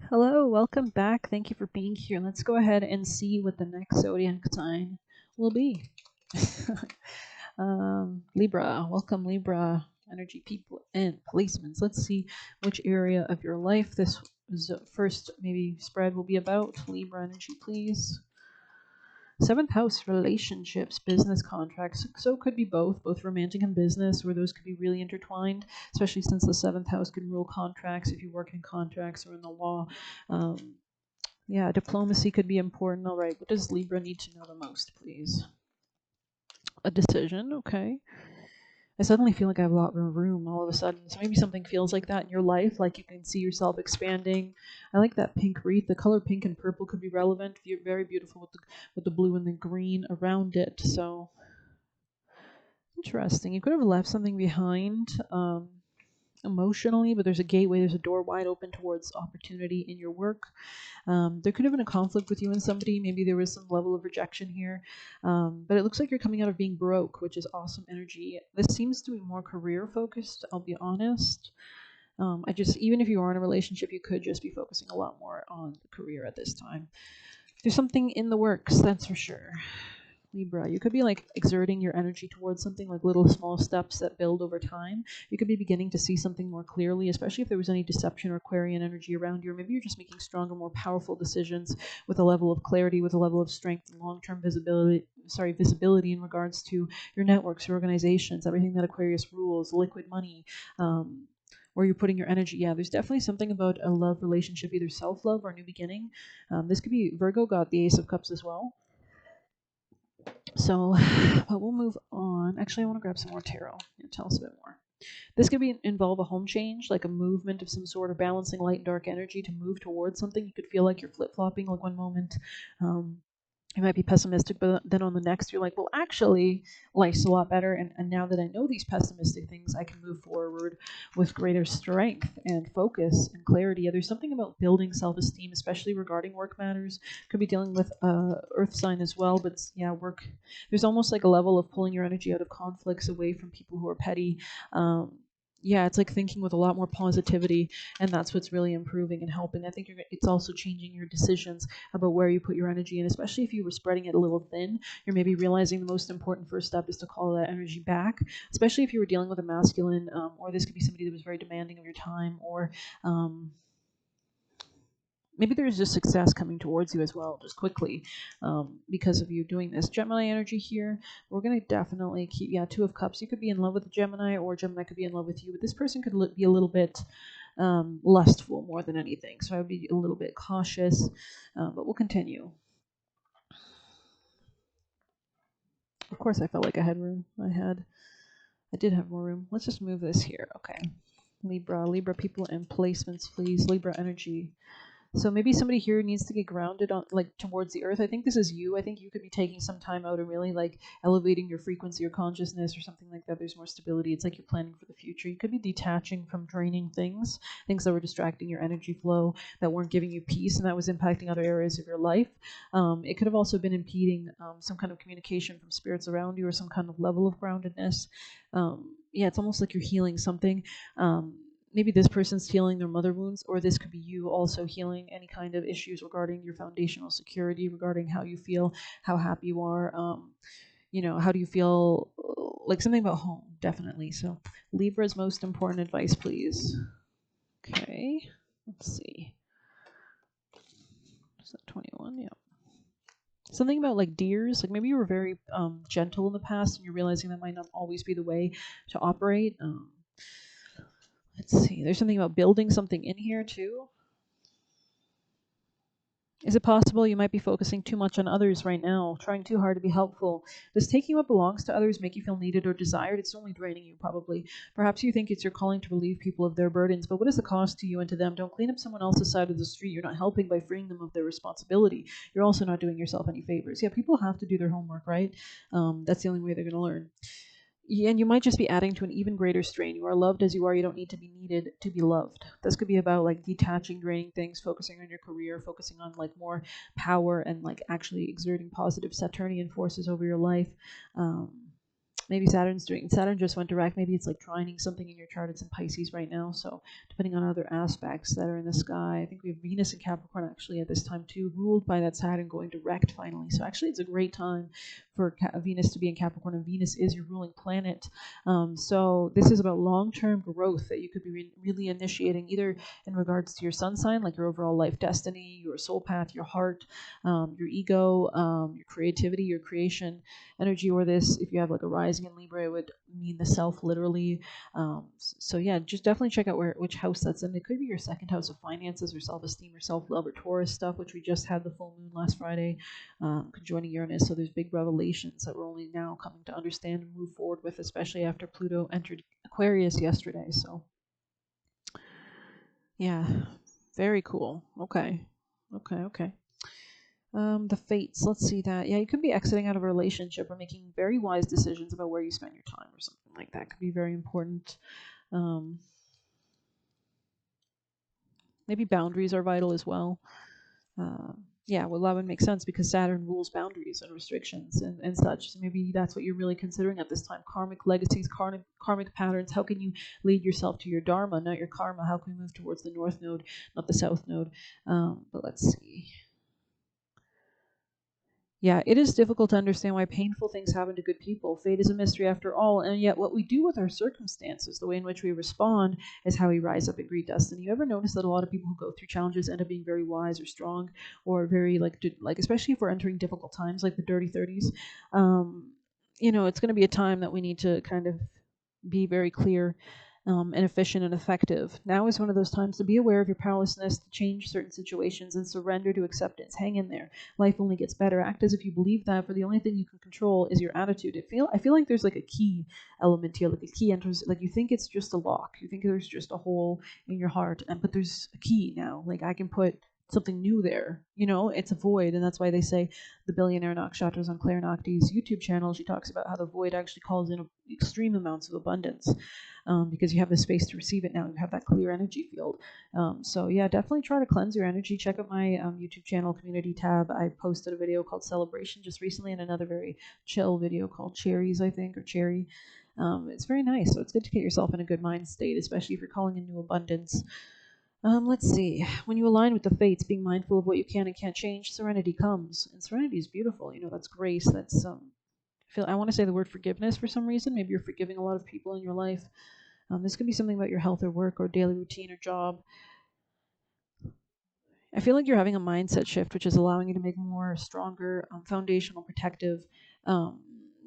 Hello, welcome back. Thank you for being here. Let's go ahead and see what the next zodiac sign will be. Libra, welcome Libra, energy people and placements. Let's see which area of your life this first maybe spread will be about. Libra energy, please. Seventh house, relationships, business contracts. So it could be both romantic and business, where those could be really intertwined, especially since the seventh house can rule contracts if you work in contracts or in the law. Yeah, diplomacy could be important. All right, what does Libra need to know the most, please? A decision, okay. I suddenly feel like I have a lot more room all of a sudden. So maybe something feels like that in your life, like you can see yourself expanding. I like that pink wreath. The color pink and purple could be relevant. You're very beautiful with the blue and the green around it. So interesting. You could have left something behind. Emotionally, but there's a gateway, there's a door wide open towards opportunity in your work. There could have been a conflict with you and somebody. Maybe there was some level of rejection here. But it looks like you're coming out of being broke, which is awesome energy. This seems to be more career focused, I'll be honest. Even if you are in a relationship, you could just be focusing a lot more on the career at this time. There's something in the works, that's for sure. Libra, you could be like exerting your energy towards something, like little small steps that build over time. You could be beginning to see something more clearly, especially if there was any deception or Aquarian energy around you, or maybe you're just making stronger, more powerful decisions with a level of clarity, with a level of strength and long-term visibility in regards to your networks, your organizations, everything that Aquarius rules, liquid money, where you're putting your energy. Yeah, there's definitely something about a love relationship, either self-love or new beginning. This could be Virgo got the Ace of Cups as well. So, but we'll move on. Actually, I want to grab some more tarot and tell us a bit more. This could involve a home change, like a movement of some sort, or balancing light and dark energy to move towards something. You could feel like you're flip flopping. Like one moment, you might be pessimistic, but then on the next, you're like, well, actually, life's a lot better. And now that I know these pessimistic things, I can move forward with greater strength and focus and clarity. Yeah, there's something about building self-esteem, especially regarding work matters. Could be dealing with earth sign as well, but yeah, work. There's almost like a level of pulling your energy out of conflicts, away from people who are petty. Yeah, it's like thinking with a lot more positivity, and that's what's really improving and helping. I think it's also changing your decisions about where you put your energy in, especially if you were spreading it a little thin. You're maybe realizing the most important first step is to call that energy back, especially if you were dealing with a masculine, or this could be somebody that was very demanding of your time, or maybe there's just success coming towards you as well, just quickly, because of you doing this. Gemini energy here, we're going to definitely keep, yeah, Two of Cups. You could be in love with a Gemini, or Gemini could be in love with you, but this person could be a little bit lustful more than anything. So I would be a little bit cautious, but we'll continue. Of course, I felt like I had room. I did have more room. Let's just move this here. Okay. Libra people and placements, please. Libra energy. So maybe somebody here needs to get grounded on, like, towards the earth. I think this is you. I think you could be taking some time out and really like elevating your frequency or consciousness or something like that. There's more stability. It's like you're planning for the future. You could be detaching from draining things that were distracting your energy flow, that weren't giving you peace, and that was impacting other areas of your life. It could have also been impeding some kind of communication from spirits around you, or some kind of level of groundedness. Yeah, it's almost like you're healing something. Maybe this person's healing their mother wounds, or this could be you also healing any kind of issues regarding your foundational security, regarding how you feel, how happy you are. How do you feel? Like something about home, definitely. So Libra's most important advice, please. Okay, let's see. Is that 21? Yeah. Something about like deers, like maybe you were very gentle in the past, and you're realizing that might not always be the way to operate. Let's see. There's something about building something in here too. Is it possible you might be focusing too much on others right now, trying too hard to be helpful? Does taking what belongs to others make you feel needed or desired? It's only draining you, probably. Perhaps you think it's your calling to relieve people of their burdens, but what is the cost to you and to them? Don't clean up someone else's side of the street. You're not helping by freeing them of their responsibility. You're also not doing yourself any favors. Yeah, people have to do their homework, right? That's the only way they're going to learn. Yeah, and you might just be adding to an even greater strain. You are loved as you are. You don't need to be needed to be loved. This could be about like detaching, draining things, focusing on your career, focusing on like more power, and like actually exerting positive Saturnian forces over your life. Maybe Saturn just went direct. Maybe it's like trining something in your chart. It's in Pisces right now. So depending on other aspects that are in the sky, I think we have Venus in Capricorn actually at this time too, ruled by that Saturn going direct finally. So actually it's a great time for Venus to be in Capricorn, and Venus is your ruling planet. So this is about long-term growth that you could be really initiating either in regards to your sun sign, like your overall life destiny, your soul path, your heart, your ego, your creativity, your creation energy, or this, if you have like a rising in Libra, it would mean the self literally. So yeah, just definitely check out which house that's in. It could be your second house of finances or self-esteem or self-love or Taurus stuff, which we just had the full moon last Friday, conjoining Uranus. So there's big revelations that we're only now coming to understand and move forward with, especially after Pluto entered Aquarius yesterday. So yeah, very cool. Okay. The fates. Let's see that. Yeah, you could be exiting out of a relationship or making very wise decisions about where you spend your time or something like that. Could be very important. Maybe boundaries are vital as well. Yeah, well, that would make sense because Saturn rules boundaries and restrictions and such. So maybe that's what you're really considering at this time. Karmic legacies, karmic patterns. How can you lead yourself to your dharma, not your karma? How can we move towards the north node, not the south node? But let's see. Yeah, it is difficult to understand why painful things happen to good people. Fate is a mystery after all, and yet what we do with our circumstances, the way in which we respond, is how we rise up and greet destiny. You ever notice that a lot of people who go through challenges end up being very wise or strong, or very like especially if we're entering difficult times, like the dirty 30s. It's going to be a time that we need to kind of be very clear and efficient and effective. Now is one of those times to be aware of your powerlessness, to change certain situations, and surrender to acceptance. Hang in there. Life only gets better. Act as if you believe that, for the only thing you can control is your attitude. I feel like there's like a key element here, like a key enters, like you think it's just a lock. You think there's just a hole in your heart, but there's a key now. Like I can put something new there. It's a void, and that's why they say the billionaire nakshatras on Claire Nakti's YouTube channel. She talks about how the void actually calls in extreme amounts of abundance. Because you have the space to receive it now. You have that clear energy field. So yeah, definitely try to cleanse your energy. Check out my YouTube channel community tab. I posted a video called Celebration just recently, and another very chill video called Cherries, I think, or Cherry. It's very nice. So it's good to get yourself in a good mind state, especially if you're calling in new abundance. Let's see. When you align with the fates, being mindful of what you can and can't change, serenity comes. And serenity is beautiful. That's grace. That's I want to say the word forgiveness for some reason. Maybe you're forgiving a lot of people in your life. This could be something about your health or work or daily routine or job. I feel like you're having a mindset shift, which is allowing you to make more stronger, foundational, protective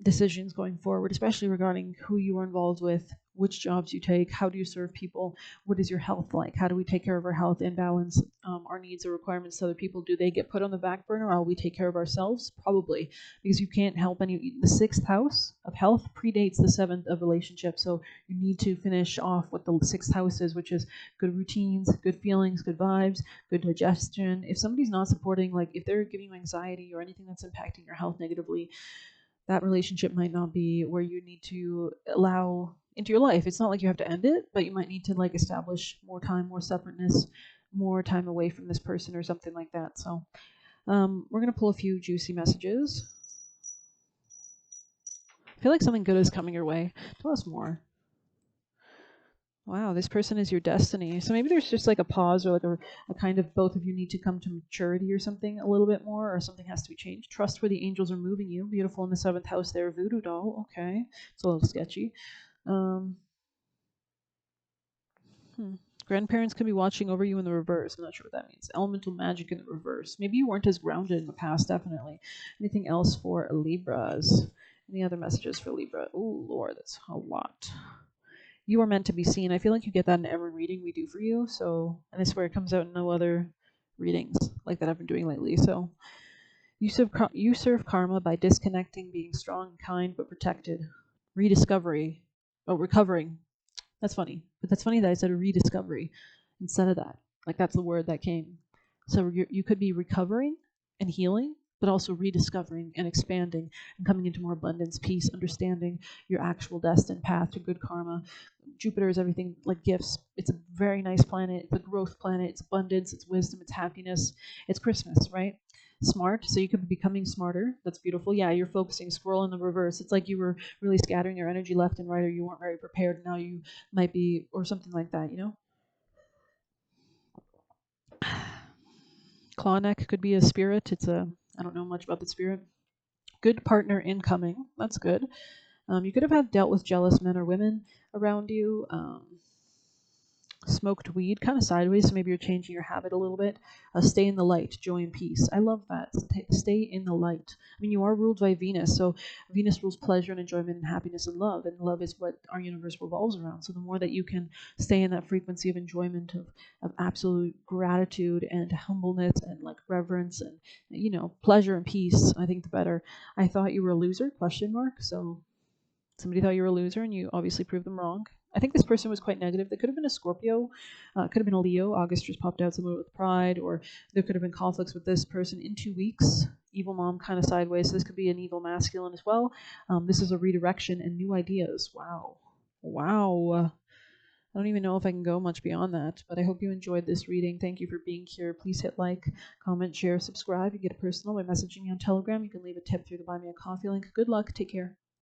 decisions going forward, especially regarding who you are involved with, which jobs you take, how do you serve people, what is your health like, how do we take care of our health and balance our needs or requirements to other people. Do they get put on the back burner, or will we take care of ourselves? Probably, because you can't help any. The 6th house of health predates the 7th of relationships, so you need to finish off what the 6th house is, which is good routines, good feelings, good vibes, good digestion. If somebody's not supporting, like if they're giving you anxiety or anything that's impacting your health negatively, that relationship might not be where you need to allow into your life. It's not like you have to end it, but you might need to like establish more time, more separateness, more time away from this person or something like that. So we're going to pull a few juicy messages. I feel like something good is coming your way. Tell us more. Wow, this person is your destiny. So maybe there's just like a pause, or like a kind of both of you need to come to maturity or something a little bit more, or something has to be changed. Trust where the angels are moving you. Beautiful in the 7th house there. Voodoo doll. Okay. It's a little sketchy. Grandparents could be watching over you in the reverse. I'm not sure what that means. Elemental magic in the reverse. Maybe you weren't as grounded in the past, definitely. Anything else for Libras? Any other messages for Libra? Oh, Lord, that's a lot. You are meant to be seen. I feel like you get that in every reading we do for you. So, and I swear it comes out in no other readings like that I've been doing lately. So, you serve karma by disconnecting, being strong, kind, but protected. Rediscovery. Oh, recovering. That's funny. But that's funny that I said a rediscovery instead of that. Like that's the word that came. So you could be recovering and healing, but also rediscovering and expanding and coming into more abundance, peace, understanding your actual destined path to good karma. Jupiter is everything like gifts. It's a very nice planet. It's a growth planet. It's abundance. It's wisdom. It's happiness. It's Christmas, right? smart, so you could be becoming smarter. That's beautiful. Yeah, you're focusing. Squirrel in the reverse. It's like you were really scattering your energy left and right, or you weren't very prepared. Now you might be, or something like that, you know? Claw neck could be a spirit. I don't know much about the spirit. Good partner incoming. That's good. You could have had dealt with jealous men or women around you. Smoked weed kind of sideways, so maybe you're changing your habit a little bit. Stay in the light, joy and peace. I love that. Stay in the light. I mean, you are ruled by Venus, so Venus rules pleasure and enjoyment and happiness and love is what our universe revolves around. So the more that you can stay in that frequency of enjoyment, of absolute gratitude and humbleness and like reverence and, you know, pleasure and peace, I think the better. I thought you were a loser, question mark. So somebody thought you were a loser and you obviously proved them wrong. I think this person was quite negative. They could have been a Scorpio, could have been a Leo. August just popped out, someone with pride, or there could have been conflicts with this person in 2 weeks. Evil mom kind of sideways. So this could be an evil masculine as well. This is a redirection and new ideas. Wow. Wow. I don't even know if I can go much beyond that, but I hope you enjoyed this reading. Thank you for being here. Please hit like, comment, share, subscribe. You get a personal by messaging me on Telegram. You can leave a tip through the Buy Me a Coffee link. Good luck. Take care.